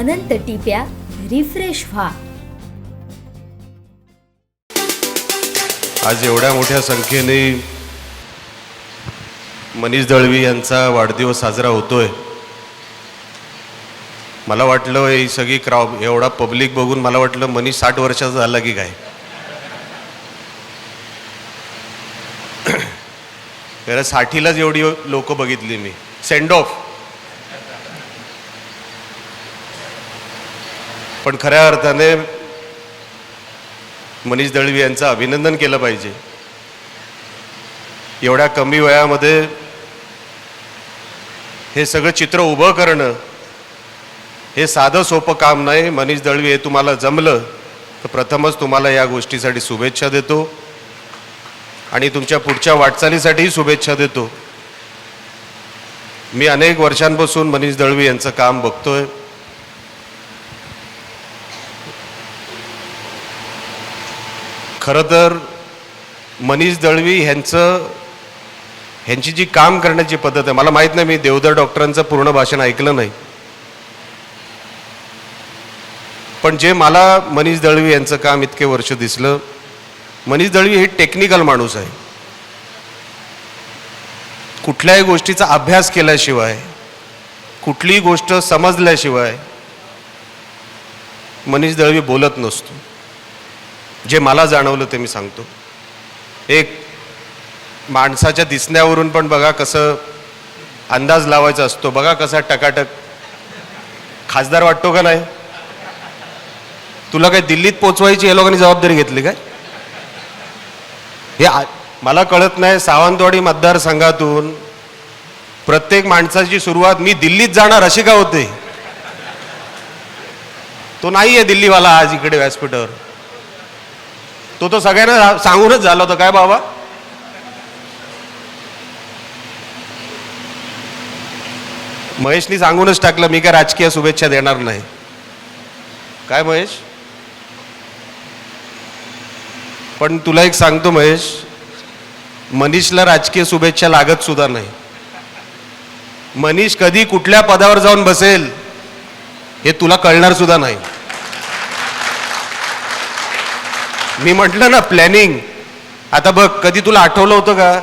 अनंत टिप्या refresh व्हा. आज एवढ्या मोठ्या संख्येने मनीष दळवी यांचा वाढदिवस साजरा होतोय. मला वाटलं ही सगळी क्राऊड एवढा पब्लिक बघून मला वाटलं मनीष 60 वर्षाचा झाला की काय. खरं 60लाच एवढी लोक बघितली मी. Send off. पण खऱ्या अर्थाने मनीष दळवी यांचं अभिनंदन केलं पाहिजे. एवढ्या कमी वयामध्ये हे सगळं चित्र उभं करणं हे साधं सोपं काम नाही. मनीष दळवी, हे तुम्हाला जमलं तर प्रथमच तुम्हाला या गोष्टीसाठी शुभेच्छा देतो आणि तुमच्या पुढच्या वाटचालीसाठीही शुभेच्छा देतो. मी अनेक वर्षांपासून मनीष दळवी यांचं काम बघतोय. खरं तर मनीष दळवी ह्यांची जी काम करण्याची पद्धत आहे, मला माहीत नाही, मी देवधर डॉक्टरांचं पूर्ण भाषण ऐकलं नाही, पण जे मला मनीष दळवी यांचं काम इतके वर्ष दिसलं, मनीष दळवी हे टेक्निकल माणूस आहे. कुठल्याही गोष्टीचा अभ्यास केल्याशिवाय, कुठलीही गोष्ट समजल्याशिवाय मनीष दळवी बोलत नसतो. जे मला जाणवलं ते मी सांगतो. एक माणसाच्या दिसण्यावरून पण बघा कसं अंदाज लावायचा असतो. बघा कसा टकाटक खासदार वाटतो का नाही. तुला काय दिल्लीत पोचवायची या लोकांनी जबाबदारी घेतली काय? हे मला कळत नाही. सावंतवाडी मतदारसंघातून प्रत्येक माणसाची सुरुवात मी दिल्लीत जाणार अशी का होते? तो नाहीये दिल्लीवाला आज इकडे व्यासपीठावर. तो सगळ्यांना सांगूनच झाला होता. काय बाबा, महेशनी सांगूनच टाकलं मी काय राजकीय शुभेच्छा देणार नाही. काय महेश? पण तुला एक सांगतो महेश, मनीषला राजकीय शुभेच्छा लागत सुद्धा नाही. मनीष कधी कुठल्या पदावर जाऊन बसेल हे तुला कळणार सुद्धा नाही. मी म्हटलं ना प्लॅनिंग. आता बघ, कधी तुला आठवलं होतं का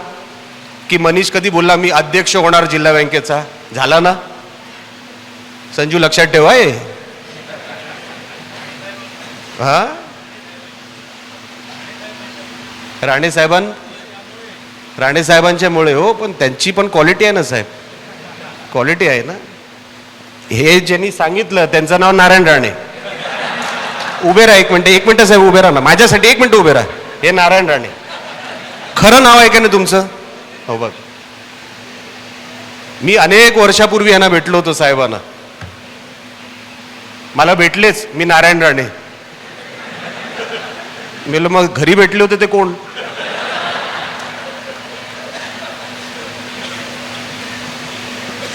की मनीष कधी बोलला मी अध्यक्ष होणार जिल्हा बँकेचा? झाला ना संजू, लक्षात ठेवा. हा, राणे साहेबांच्या मुळे हो, पण त्यांची पण क्वालिटी आहे ना साहेब, क्वालिटी आहे ना. हे ज्यांनी सांगितलं त्यांचं नाव नारायण राणे. उभे राहा, एक मिनिट साहेब, उभे राहा ना माझ्यासाठी, 1 मिनिट उभे राहा. हे नारायण राणे खरं नाव आहे का नाही तुमचं? हो बघ, मी अनेक वर्षापूर्वी यांना भेटलो होतो साहेबांना. मला भेटलेच, मी नारायण राणे. मी मग घरी भेटले होते ते कोण?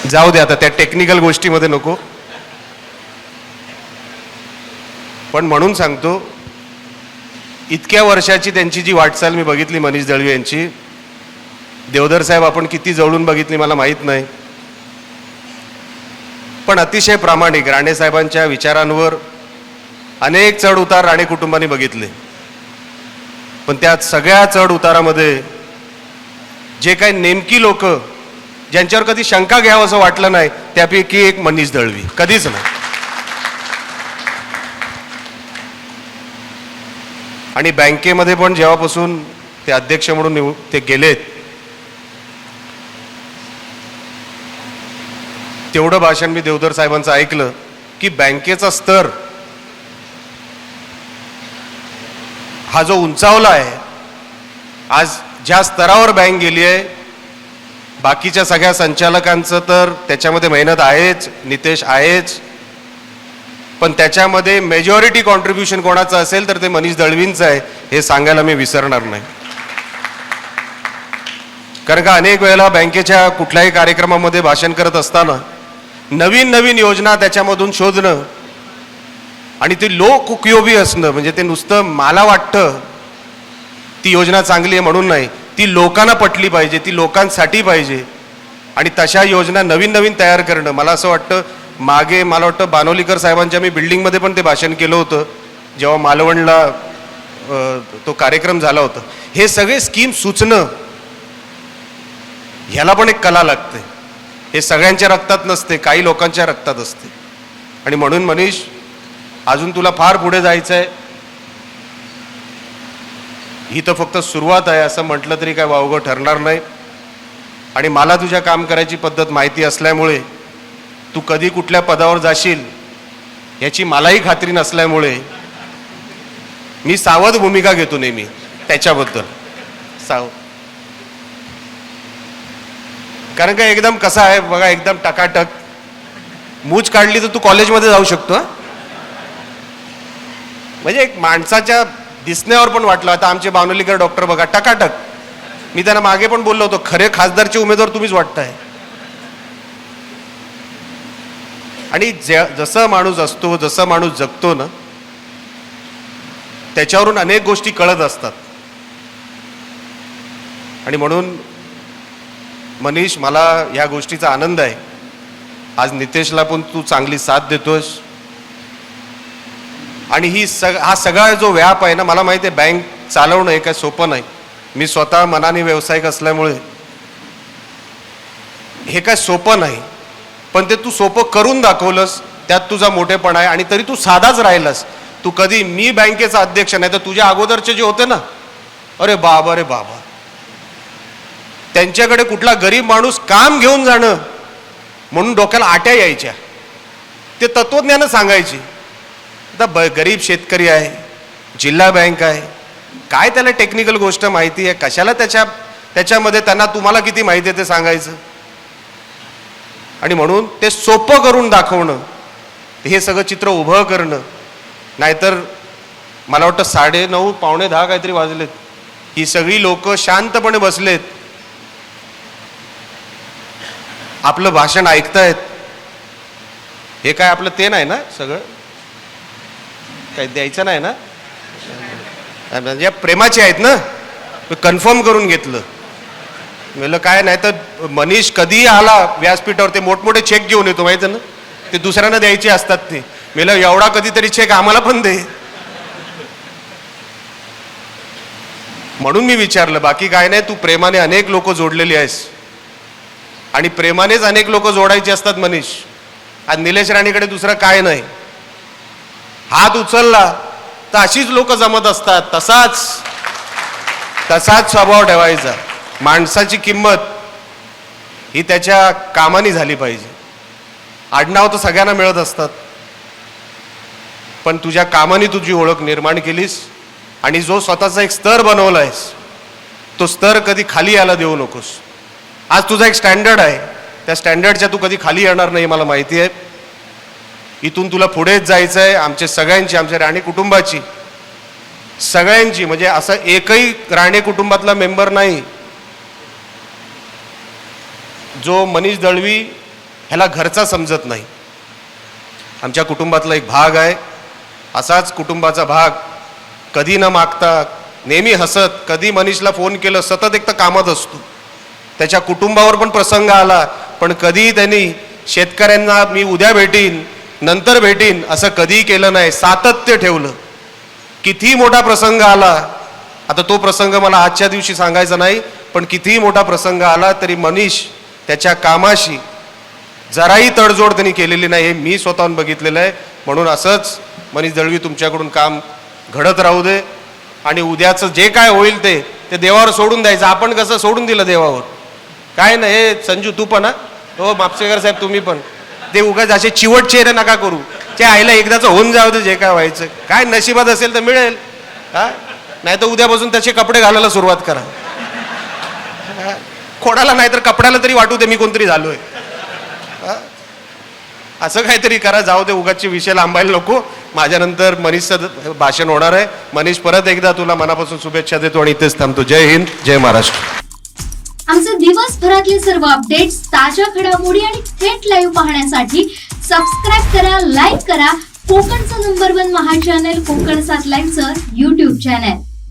जाऊ दे आता, त्या टेक्निकल गोष्टीमध्ये नको. पण म्हणून सांगतो, इतक्या वर्षाची त्यांची जी वाटचाल मी बघितली मनीष दळवी यांची. देवधर साहेब आपण किती जवळून बघितली मला माहीत नाही, पण अतिशय प्रामाणिक. राणे साहेबांच्या विचारांवर अनेक चढ उतार राणे कुटुंबाने बघितले, पण त्यात सगळ्या चढ उतारामध्ये जे काही नेमकी लोक ज्यांच्यावर कधी शंका घ्यावं असं वाटलं नाही, त्यापैकी एक मनीष दळवी. कधीच नाही. आणि बँकेमध्ये पण जेव्हापासून ते अध्यक्ष म्हणून ते गेलेत, तेवढं भाषण मी देवधर साहेबांचं ऐकलं की बँकेचा स्तर हा जो उंचावला आहे, आज ज्या स्तरावर बँक गेली आहे, बाकीच्या सगळ्या संचालकांचं तर त्याच्यामध्ये मेहनत आहेच, नितेश आहेच, पण त्याच्यामध्ये मेजॉरिटी कॉन्ट्रीब्युशन कोणाचं असेल तर ते मनीष दळवींचं आहे, हे सांगायला मी विसरणार नाही. कारण का अनेक वेळेला बँकेच्या कुठल्याही कार्यक्रमामध्ये भाषण करत असताना नवीन नवीन योजना त्याच्यामधून शोधणं आणि ती लोक उपयोगी असणं, म्हणजे ते नुसतं मला वाटतं ती योजना चांगली आहे म्हणून नाही, ती लोकांना पटली पाहिजे, ती लोकांसाठी पाहिजे आणि तशा योजना नवीन नवीन तयार करणं. मला असं वाटतं मागे मला वाटतं बानोलीकर साहेबांच्या मी बिल्डिंगमध्ये पण ते भाषण केलं होतं जेव्हा मालवणला तो कार्यक्रम झाला होता. हे सगळे स्कीम सुचणं ह्याला पण एक कला लागते. हे सगळ्यांच्या रक्तात नसते, काही लोकांच्या रक्तात असते. आणि म्हणून मनीष, अजून तुला फार पुढे जायचं आहे. ही तर फक्त सुरुवात आहे असं म्हटलं तरी काय वावगं ठरणार नाही. आणि मला तुझ्या काम करायची पद्धत माहिती असल्यामुळे तू कधी कुठल्या पदावर जाशील याची मलाही खात्री नसल्यामुळे मी सावध भूमिका घेतो नेहमी त्याच्याबद्दल. कारण का एकदम कसं आहे बघा, एकदम टकाटक मूच काढली तर तू कॉलेजमध्ये जाऊ शकतो. म्हणजे एक माणसाच्या दिसण्यावर पण वाटलं. आता आमचे बानोलीकर डॉक्टर बघा, टकाटक. मी त्यांना मागे पण बोललो होतो, खरे खासदारचे उमेदवार तुम्हीच वाटताय. आणि जसं माणूस असतो, जसं माणूस जगतो ना, त्याच्यावरून अनेक गोष्टी कळत असतात. आणि म्हणून मनीष, मला या गोष्टीचा आनंद आहे. आज नितेशला पण तू चांगली साथ देतोस. आणि हा सगळा जो व्याप आहे ना, मला माहिती आहे बँक चालवणं हे काय सोपं नाही. मी स्वतः मनाने व्यावसायिक असल्यामुळे हे काय सोपं नाही. पण ते तू सोपं करून दाखवलंस, त्यात तुझा मोठेपणा आहे. आणि तरी तू साधाच राहिलास. तू कधी मी बँकेचा अध्यक्ष नाही तर तुझ्या अगोदरचे जे होते ना, अरे बाबा रे बाबा, त्यांच्याकडे कुठला गरीब माणूस काम घेऊन जाणं म्हणून डोक्याला आट्या यायच्या. ते तत्वज्ञान सांगायची. आता गरीब शेतकरी आहे, जिल्हा बँक आहे, काय त्याला टेक्निकल गोष्ट माहिती आहे, कशाला त्याच्यामध्ये त्यांना तुम्हाला किती माहिती आहे ते सांगायचं. आणि म्हणून ते सोपं करून दाखवणं, हे सगळं चित्र उभं करणं. नाहीतर मला वाटतं 9:30 पावणे 10 काहीतरी वाजलेत, ही सगळी लोक शांतपणे बसलेत, आपलं भाषण ऐकतायत. हे काय आपलं ते नाही ना, सगळं काही द्यायचं नाही ना, म्हणजे प्रेमाचे आहेत ना. कन्फर्म करून घेतलं. म्हणलं काय, नाही तर मनीष कधी आला व्यासपीठावर ते मोठमोठे चेक घेऊन येतो माहिती ना, ते दुसऱ्यांना द्यायचे असतात. ते म्हणलं एवढा कधीतरी चेक आम्हाला पण दे. म्हणून मी विचारलं, बाकी काय नाही. तू प्रेमाने अनेक लोक जोडलेली आहेस आणि प्रेमानेच अनेक लोक जोडायचे असतात मनीष. आज निलेश राणेकडे दुसरं काय नाही. हात उचलला तर अशीच लोक जमत असतात. तसाच स्वभाव ठेवायचा. माणसाची किंमत ही त्याच्या कामाने झाली पाहिजे. आडनाव तर सगळ्यांना मिळत असतात, पण तुझ्या कामाने तुझी ओळख निर्माण केलीस. आणि जो स्वतःचा एक स्तर बनवलायस, तो स्तर कधी खाली यायला देऊ नकोस. आज तुझा एक स्टँडर्ड आहे, त्या स्टँडर्डच्या तू कधी खाली येणार नाही, मला माहिती आहे. इथून तुला पुढेच जायचं आहे. आमच्या सगळ्यांची, आमच्या राणे कुटुंबाची सगळ्यांची, म्हणजे असं एकही राणे कुटुंबातला मेंबर नाही जो मनीष दळवी ह्याला घरचा समजत नाही. आमच्या कुटुंबातला एक भाग आहे. असाच कुटुंबाचा भाग, कधी न मागता, नेहमी हसत. कधी मनीषला फोन केलं, सतत एक तर कामात असतो. त्याच्या कुटुंबावर पण प्रसंग आला, पण कधी त्यांनी शेतकऱ्यांना मी उद्या भेटीन, नंतर भेटीन असं कधीही केलं नाही. सातत्य ठेवलं. कितीही मोठा प्रसंग आला, आता तो प्रसंग मला आजच्या दिवशी सांगायचा नाही, पण कितीही मोठा प्रसंग आला तरी मनीष त्याच्या कामाशी जराही तडजोड त्यांनी केलेली नाही. हे मी स्वतःहून बघितलेलं आहे. म्हणून असंच मनीष दळवी तुमच्याकडून काम घडत राहू दे. आणि उद्याचं जे काय होईल ते देवावर सोडून द्यायचं. आपण कसं सोडून दिलं देवावर, काय नाही. हे संजू तू पण, हो मापसेकर साहेब तुम्ही पण, ते उगाच असे चिवट चेहरे नका करू. ते आईला एकदाचं होऊन जाऊ दे, जे काय व्हायचं. काय नशिबात असेल तर मिळेल. हा, नाही तर उद्यापासून त्याचे कपडे घालायला सुरुवात करा. खोडाला नाही तर कपड्याला तरी वाटू दे मी कोणतरी झालोय. असं काहीतरी करा. जाऊ दे, उगाचचे विषय लांबायला नको. माझ्यानंतर मनीषचं भाषण होणार आहे. मनीष, परत एकदा तुला मनापासून शुभेच्छा देतो आणि इथेच थांबतो. जय हिंद, जय महाराष्ट्र. आमचे दिवसभरातले सर्व अपडेट्स, ताज्या घडामोडी आणि थेट लाईव्ह पाहण्यासाठी सबस्क्राईब करा, लाईक करा कोकणचं नंबर 1 महा चॅनल कोकण 7 लाईव्हचं YouTube चॅनल.